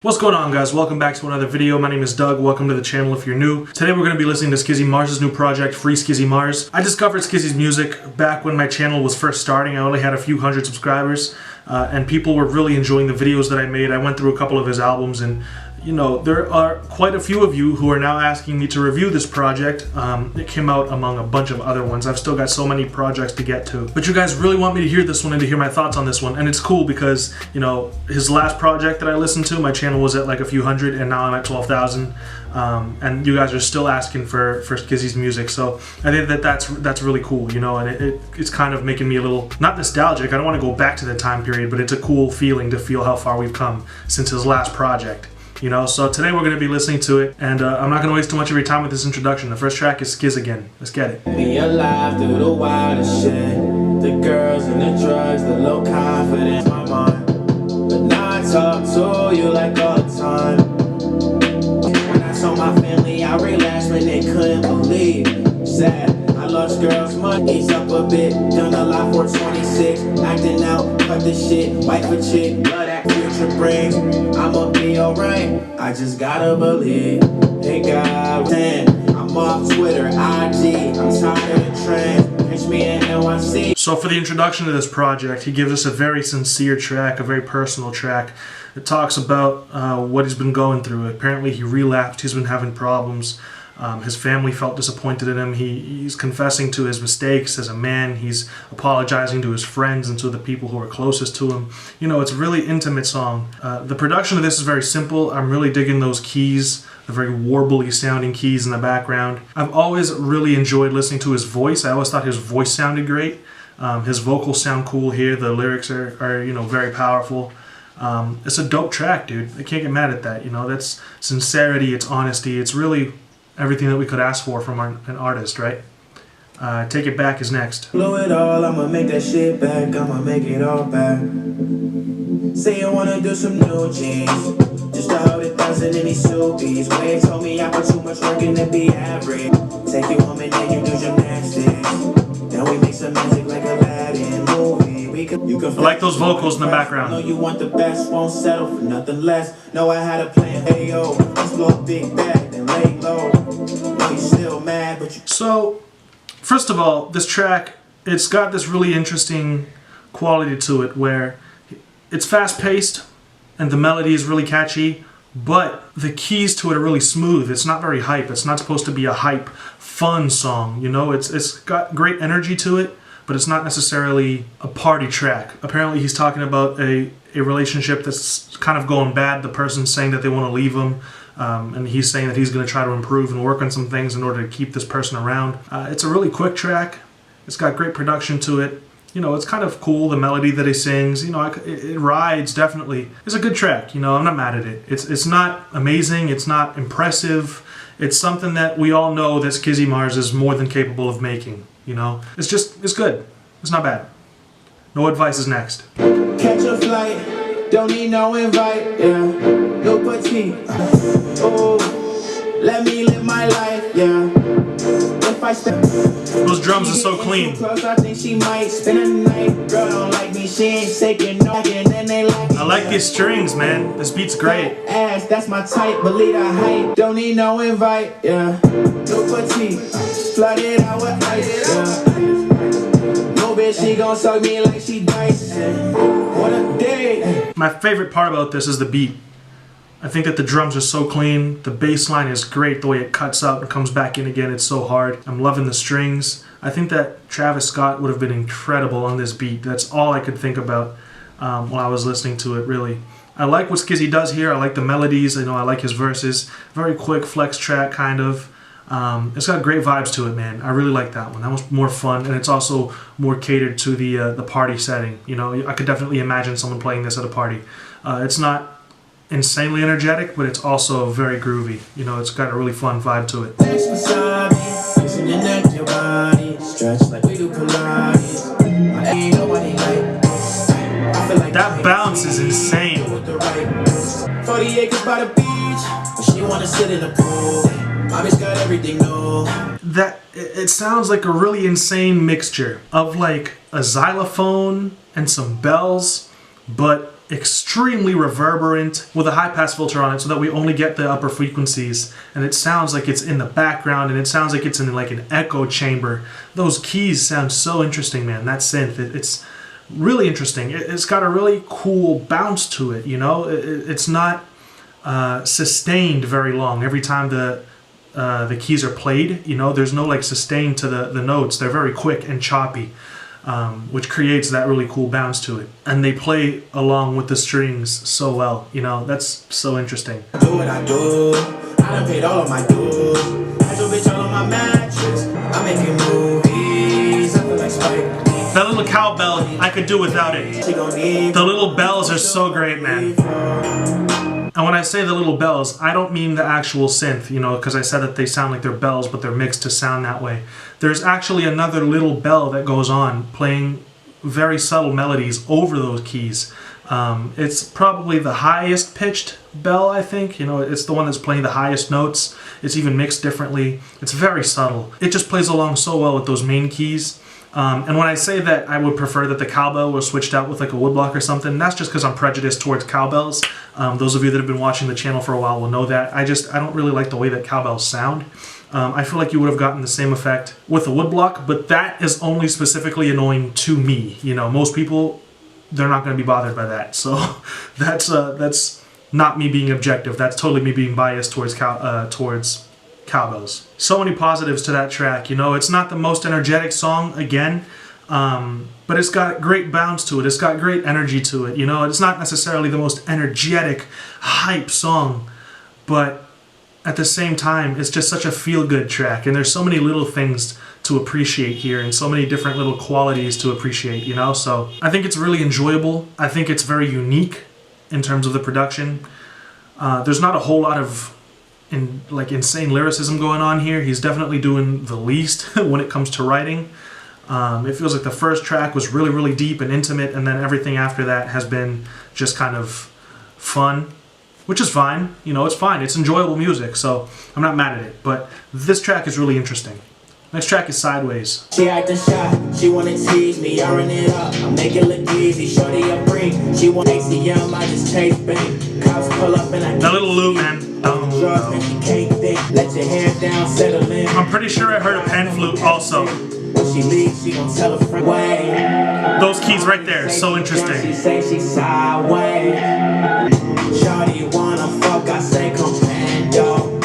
What's going on, guys? Welcome back to another video. My name is Doug. Welcome to the channel if you're new. Today we're going to be listening to Skizzy Mars' new project, Free Skizzy Mars. I discovered Skizzy's music back when my channel was first starting. I only had a few hundred subscribers and people were really enjoying the videos that I made. I went through a couple of his albums and you know, there are quite a few of you who are now asking me to review this project. It came out among a bunch of other ones. I've still got so many projects to get to. But you guys really want me to hear this one and to hear my thoughts on this one. And it's cool because, you know, his last project that I listened to, my channel was at like a few hundred and now I'm at 12,000. And you guys are still asking for Skizzy's music. So I think that's really cool, you know, and it's kind of making me a little, not nostalgic, I don't want to go back to the time period, but it's a cool feeling to feel how far we've come since his last project. You know, so today we're going to be listening to it, and I'm not going to waste too much of your time with this introduction. The first track is Skizzy again. Let's get it. Me alive through the wildest shit. The girls and the drugs, the low confidence, my mind. But now I talk to you like all the time. When I told my family I relapsed when they couldn't believe. Sad, I lost girls' money, ease up a bit. Done a lot for 26, acting out, cut the shit, wife a chick, love that future brings. I'ma be alright, I just gotta believe. Hey God, damn, I'm off Twitter, IG, I'm tired of the trend. Catch me in NYC. So for the introduction to this project, he gives us a very sincere track, a very personal track. It talks about what he's been going through. Apparently he relapsed, he's been having problems. His family felt disappointed in him. He's confessing to his mistakes as a man. He's apologizing to his friends and to the people who are closest to him. You know, it's a really intimate song. The production of this is very simple. I'm really digging those keys, the very warbly sounding keys in the background. I've always really enjoyed listening to his voice. I always thought his voice sounded great. His vocals sound cool here. The lyrics are you know, very powerful. It's a dope track, dude. I can't get mad at that. You know, that's sincerity, it's honesty, it's really everything that we could ask for from an artist, right? Take It Back is next. Blow it all, I'ma make that shit back, I'ma make it all back. Say you wanna do some new jeans, just 100,000 in these subies. Way told me I put too much work in to be average. Take you home and then you do gymnastics. Then we make some magic like Aladdin movie. I like those vocals in the background. I know you want the best, won't settle for nothing less. No, I had a plan, hey yo, let's blow a big bag, then lay low. No, you still mad, but you... So, first of all, this track, it's got this really interesting quality to it where it's fast-paced and the melody is really catchy, but the keys to it are really smooth. It's not very hype. It's not supposed to be a hype, fun song, you know? It's got great energy to it, but it's not necessarily a party track. Apparently he's talking about a relationship that's kind of going bad. The person's saying that they want to leave him, and he's saying that he's going to try to improve and work on some things in order to keep this person around. It's a really quick track. It's got great production to it. You know, it's kind of cool, the melody that he sings. You know, it rides, definitely. It's a good track, you know, I'm not mad at it. It's not amazing, it's not impressive. It's something that we all know that Skizzy Mars is more than capable of making, you know? It's good. It's not bad. No Advice is next. Catch a flight, don't need no invite, yeah. No petite, oh, let me live my life, yeah. If I step, those drums are so clean. Close, I think she might spend a night. Girl don't like me, she ain't taking no, and then they like me. I like these strings, man. This beat's great. Ass, that's my type, believe the height. Don't need no invite, yeah. No petite, flooded out with ice, yeah. No bitch, she gon' suck me like she dice. What a day. My favorite part about this is the beat. I think that the drums are so clean, the bass line is great, the way it cuts out and comes back in again, it's so hard. I'm loving the strings. I think that Travis Scott would have been incredible on this beat. That's all I could think about when I was listening to it, really. I like what Skizzy does here, I like the melodies, you know, I like his verses. Very quick flex track, kind of. It's got great vibes to it, man. I really like that one. That was more fun, and it's also more catered to the party setting. You know, I could definitely imagine someone playing this at a party. It's not insanely energetic, but it's also very groovy. You know, it's got a really fun vibe to it. That bounce is insane. 40 acres by the beach, she wanna sit in the pool. I just got everything new. That it sounds like a really insane mixture of like a xylophone and some bells, but extremely reverberant with a high pass filter on it so that we only get the upper frequencies, and it sounds like it's in the background and it sounds like it's in like an echo chamber. Those keys sound so interesting, man. That synth, it's really interesting. It's got a really cool bounce to it, you know? It's not sustained very long every time the keys are played, you know? There's no like sustain to the notes. They're very quick and choppy, which creates that really cool bounce to it. And they play along with the strings so well, you know? That's so interesting. Do what I do. I done paid all of my dues. I do bitch all on my mattress. I'm making movies. I feel like Spike. That little cowbell, I could do without it. The little bells are so great, man. And when I say the little bells, I don't mean the actual synth, you know, because I said that they sound like they're bells, but they're mixed to sound that way. There's actually another little bell that goes on, playing very subtle melodies over those keys. It's probably the highest pitched bell, I think. You know, it's the one that's playing the highest notes. It's even mixed differently. It's very subtle. It just plays along so well with those main keys. And when I say that I would prefer that the cowbell was switched out with like a woodblock or something, that's just because I'm prejudiced towards cowbells. Those of you that have been watching the channel for a while will know that. I don't really like the way that cowbells sound. I feel like you would have gotten the same effect with a woodblock, but that is only specifically annoying to me. You know, most people, they're not going to be bothered by that. So that's not me being objective. That's totally me being biased towards cowbells. So many positives to that track. You know, it's not the most energetic song, again, but it's got great bounce to it. It's got great energy to it. You know, it's not necessarily the most energetic, hype song, but at the same time, it's just such a feel-good track. And there's so many little things to appreciate here and so many different little qualities to appreciate, you know? So I think it's really enjoyable. I think it's very unique in terms of the production. There's not a whole lot of insane lyricism going on here. He's definitely doing the least when it comes to writing. It feels like the first track was really, really deep and intimate, and then everything after that has been just kind of fun, which is fine. You know, it's fine. It's enjoyable music, so I'm not mad at it. But this track is really interesting. Next track is Sideways. She acting shy, she wanna tease me, I run it up, I make it look easy, shorty a freak, she want ACM, I just taste bang, cops pull up and I that little loop, man. drugs and she can't think, let your hair down, settle in. I'm pretty sure I heard a pan flute also. When she leaves, she gon' tell a friend, way. Those keys right there, so interesting. She say she sideways, shorty wanna fuck, I say commando.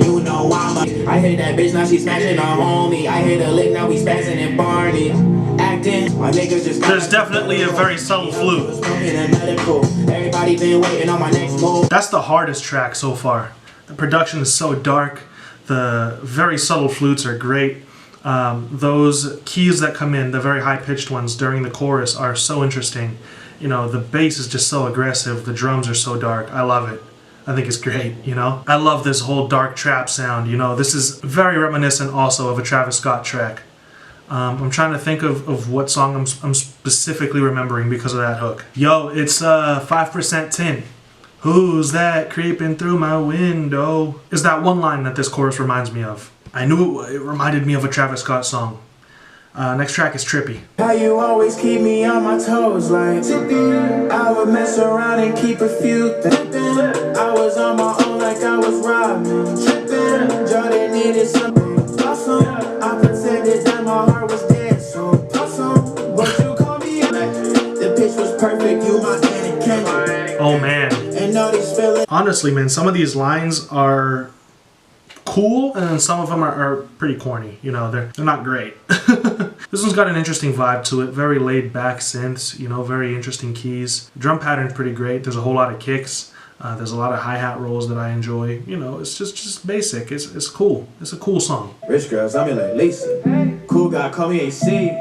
You know I hit that bitch, now she smashing on homie. I hit a lick, now we spazzing and Barney. Acting, my niggas just. There's definitely a very subtle flute. Everybody been waiting on my next move. That's the hardest track so far. The production is so dark. The very subtle flutes are great. Those keys that come in, the very high-pitched ones during the chorus, are so interesting. You know, the bass is just so aggressive. The drums are so dark. I love it. I think it's great, you know? I love this whole dark trap sound, you know? This is very reminiscent also of a Travis Scott track. I'm trying to think of what song I'm specifically remembering because of that hook. Yo, it's 5% Tint. Who's that creeping through my window? Is that one line that this chorus reminds me of. I knew it reminded me of a Travis Scott song. Next track is Trippy. How you always keep me on my toes like I would mess around and keep a few things. I was on my own like I was robbing. Tripping, Jordan needed something awesome. I pretended that my heart was dead, so awesome. But you called me like the pitch was perfect, you my Anakin. Oh man. And all these feelings. Honestly, man, some of these lines are cool, and then some of them are pretty corny. You know, they're not great. This one's got an interesting vibe to it. Very laid back synths, you know, very interesting keys. The drum pattern's pretty great. There's a whole lot of kicks. There's a lot of hi-hat rolls that I enjoy. You know, it's just basic. It's cool. It's a cool song. Rich girls, I mean like Lacey. Cool guy, call me AC.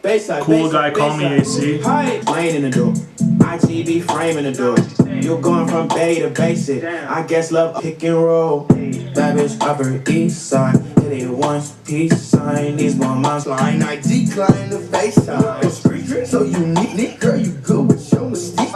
Bayside, cool guy, call me AC. Hi, lane in the door. ITV framing the door. You're going from Bay to basic. I guess love pick and roll. That bitch Upper East Side. Hit it once, peace sign. These one months line. I decline the FaceTime. So unique, girl, you good with your mystique.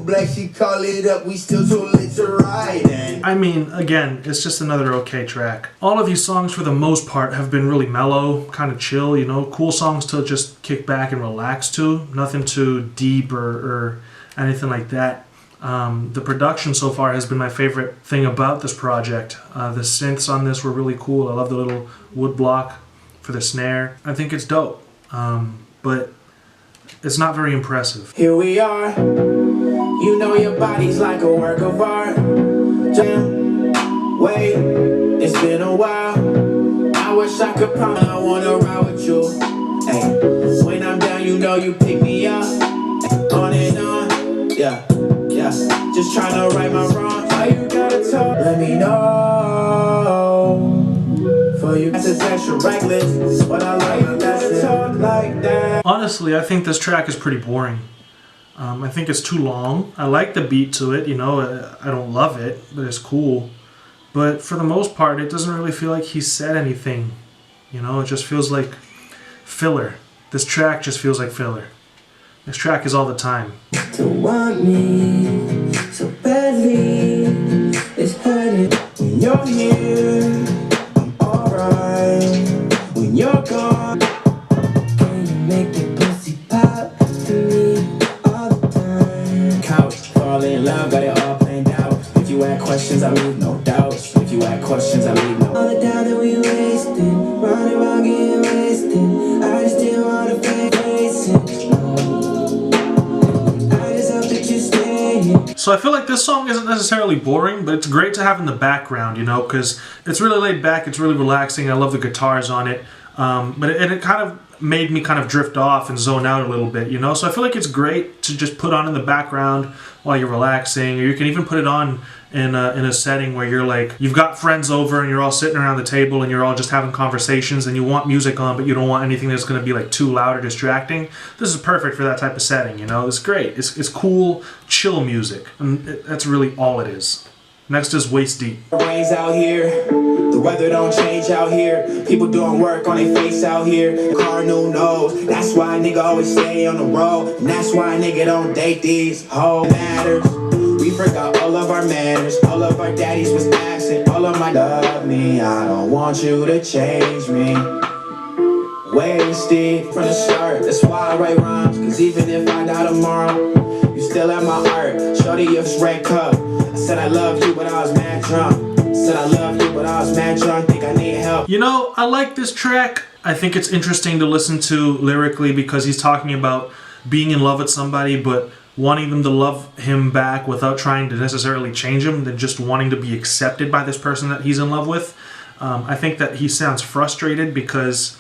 Black, she call it up. We still too lit to ride. I mean, again, it's just another okay track. All of these songs, for the most part, have been really mellow, kind of chill, you know, cool songs to just kick back and relax to. Nothing too deep or anything like that. The production so far has been my favorite thing about this project. The synths on this were really cool. I love the little wood block for the snare. I think it's dope, but it's not very impressive. Here we are. You know your body's like a work of art. Wait, it's been a while. I wish I could promise I wanna ride with you. Hey, when I'm down, you know you pick me up. On and on, yeah. Just trying to right my wrongs. Why you gotta talk? Let me know. For you, that's extra reckless. But I like that talk like that. Honestly, I think this track is pretty boring. I think it's too long. I like the beat to it, you know. I don't love it, but it's cool. But for the most part, it doesn't really feel like he said anything. You know, it just feels like filler. This track just feels like filler. This track is all the time. To want me so badly, it's hurting. When you're here, I'm alright. When you're gone, can you make your pussy pop to me all the time? Couch, fall in love, got it all planned out. If you ask questions, I leave no doubts. If you ask questions, I leave no. All the time that we wasted, running around getting wasted. I just didn't want to face it. So I feel like this song isn't necessarily boring, but it's great to have in the background, you know, because it's really laid back, it's really relaxing. I love the guitars on it, but it kind of made me kind of drift off and zone out a little bit, you know. So I feel like it's great to just put on in the background while you're relaxing, or you can even put it on in a setting where you're like, you've got friends over and you're all sitting around the table and you're all just having conversations and you want music on, but you don't want anything that's going to be like too loud or distracting. This is perfect for that type of setting, you know. It's great. It's cool, chill music, and that's really all it is. Next is Waist Deep. Rains out here, the weather don't change out here. People doing work on their face out here. Car new nose, that's why a nigga always stay on the road. And that's why a nigga don't date these whole matters. We forgot all of our manners, all of our daddies was absent. All of my love me, I don't want you to change me. Wasted from the start, that's why I write rhymes. Cause even if I die tomorrow, you still at my heart. Shorty, your red cup. I said I love you, but I was mad drunk. Said I love you, but I was mad drunk. Think I need help. You know, I like this track. I think it's interesting to listen to lyrically because he's talking about being in love with somebody, but wanting them to love him back without trying to necessarily change him, than just wanting to be accepted by this person that he's in love with. I think that he sounds frustrated because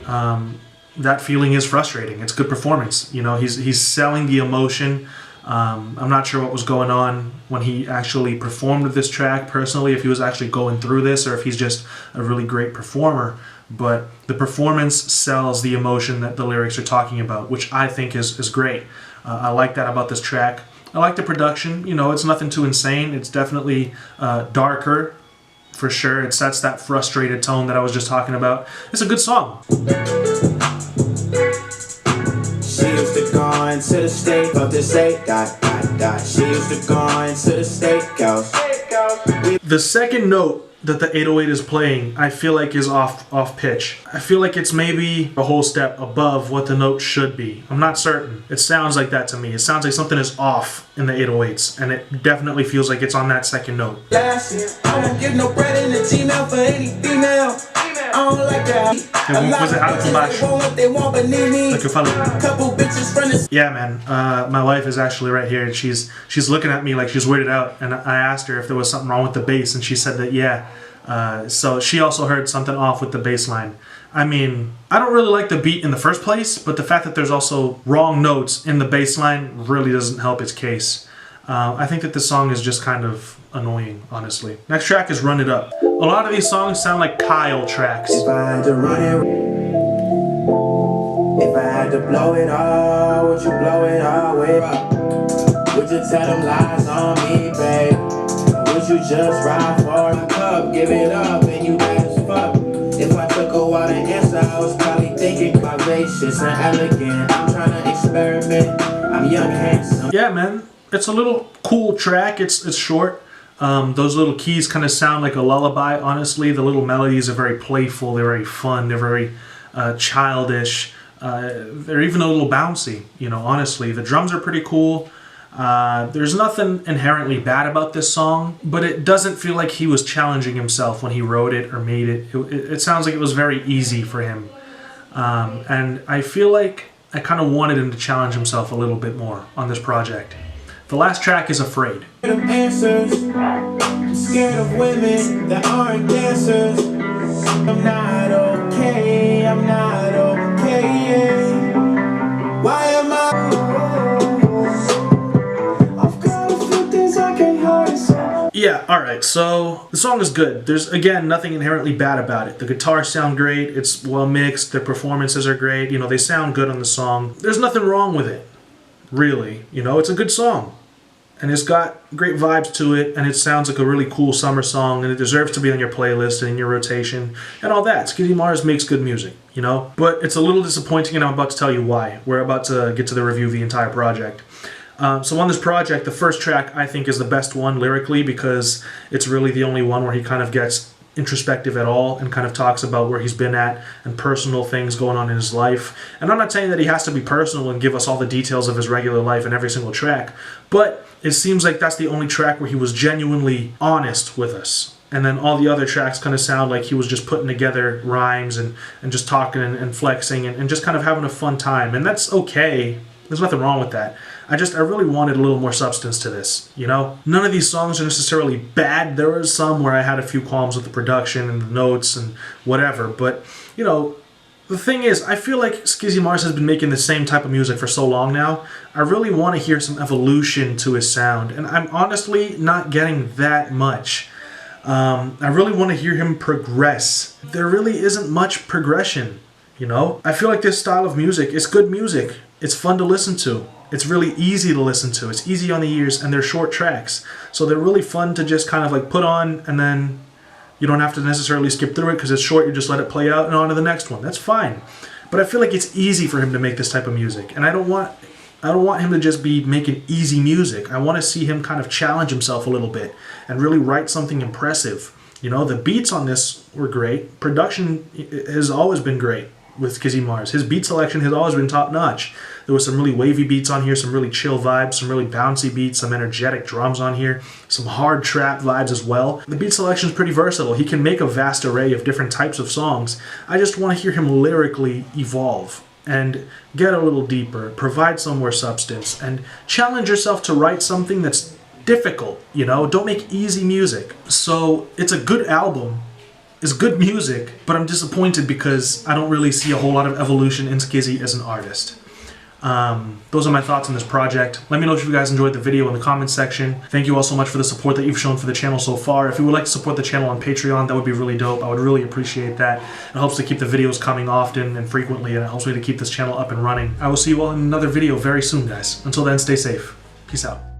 that feeling is frustrating. It's good performance. You know, he's selling the emotion. I'm not sure what was going on when he actually performed this track personally, if he was actually going through this or if he's just a really great performer. But the performance sells the emotion that the lyrics are talking about, which I think is great. I like that about this track. I like the production. You know, it's nothing too insane. It's definitely darker, for sure. It sets that frustrated tone that I was just talking about. It's a good song. She used to go into the steak of the steak, She used to go into the steakhouse. The second note that the 808 is playing, I feel like is off pitch. I feel like it's maybe a whole step above what the note should be. I'm not certain. It sounds like that to me. It sounds like something is off in the 808s, and it definitely feels like it's on that second note. Last year, I won't give no bread in the Gmail for any female. I don't like that. Yeah, man. My wife is actually right here, and she's looking at me like she's weirded out. And I asked her if there was something wrong with the bass, and she said that yeah. So she also heard something off with the bass line. I mean, I don't really like the beat in the first place, but the fact that there's also wrong notes in the bass line really doesn't help its case. I think that this song is just kind of annoying, honestly. Next track is Run It Up. A lot of these songs sound like Kyle tracks. If I had to run it, if I had to blow it all, would you blow it all with? Would you tell them lies on me, babe? Would you just ride for a cup, give it up, and you bad as fuck? If I took a while to answer, I was probably thinking vivacious and elegant. I'm trying to experiment. I'm young, handsome. Yeah, man. It's a little cool track. It's short. Those little keys kind of sound like a lullaby, honestly. The little melodies are very playful. They're very fun. They're very childish. They're even a little bouncy, you know, honestly. The drums are pretty cool. There's nothing inherently bad about this song, but it doesn't feel like he was challenging himself when he wrote it or made it. It sounds like it was very easy for him. And I feel like I kind of wanted him to challenge himself a little bit more on this project. The last track is Afraid. Answers. I'm scared of women that aren't dancers. I'm not okay. I'm not okay. Why am I? I've got a few things I can't hide. Yeah, alright, so the song is good. There's, again, nothing inherently bad about it. The guitars sound great, it's well mixed, the performances are great, you know, they sound good on the song. There's nothing wrong with it, really. You know, it's a good song. And it's got great vibes to it, and it sounds like a really cool summer song, and it deserves to be on your playlist and in your rotation, and all that. Skizzy Mars makes good music, you know? But it's a little disappointing, and I'm about to tell you why. We're about to get to the review of the entire project. So on this project, the first track I think is the best one lyrically, because it's really the only one where he kind of gets introspective at all and kind of talks about where he's been at and personal things going on in his life. And I'm not saying that he has to be personal and give us all the details of his regular life in every single track, but it seems like that's the only track where he was genuinely honest with us. And then all the other tracks kind of sound like he was just putting together rhymes and just talking and flexing and just kind of having a fun time. And that's okay. There's nothing wrong with that. I really wanted a little more substance to this, you know? None of these songs are necessarily bad. There were some where I had a few qualms with the production and the notes and whatever, but, you know, the thing is, I feel like Skizzy Mars has been making the same type of music for so long now. I really want to hear some evolution to his sound, and I'm honestly not getting that much. I really want to hear him progress. There really isn't much progression, you know? I feel like this style of music is good music. It's fun to listen to. It's really easy to listen to. It's easy on the ears, and they're short tracks. So they're really fun to just kind of like put on, and then you don't have to necessarily skip through it because it's short. You just let it play out and on to the next one. That's fine. But I feel like it's easy for him to make this type of music, and I don't want him to just be making easy music. I want to see him kind of challenge himself a little bit and really write something impressive. You know, the beats on this were great. Production has always been great with Skizzy Mars. His beat selection has always been top notch. There was some really wavy beats on here, some really chill vibes, some really bouncy beats, some energetic drums on here, some hard trap vibes as well. The beat selection is pretty versatile. He can make a vast array of different types of songs. I just want to hear him lyrically evolve and get a little deeper, provide some more substance, and challenge yourself to write something that's difficult, you know? Don't make easy music. So it's a good album. It's good music, but I'm disappointed because I don't really see a whole lot of evolution in Skizzy as an artist. Those are my thoughts on this project. Let me know if you guys enjoyed the video in the comments section. Thank you all so much for the support that you've shown for the channel so far. If you would like to support the channel on Patreon, that would be really dope. I would really appreciate that. It helps to keep the videos coming often and frequently, and it helps me to keep this channel up and running. I will see you all in another video very soon, guys. Until then, stay safe. Peace out.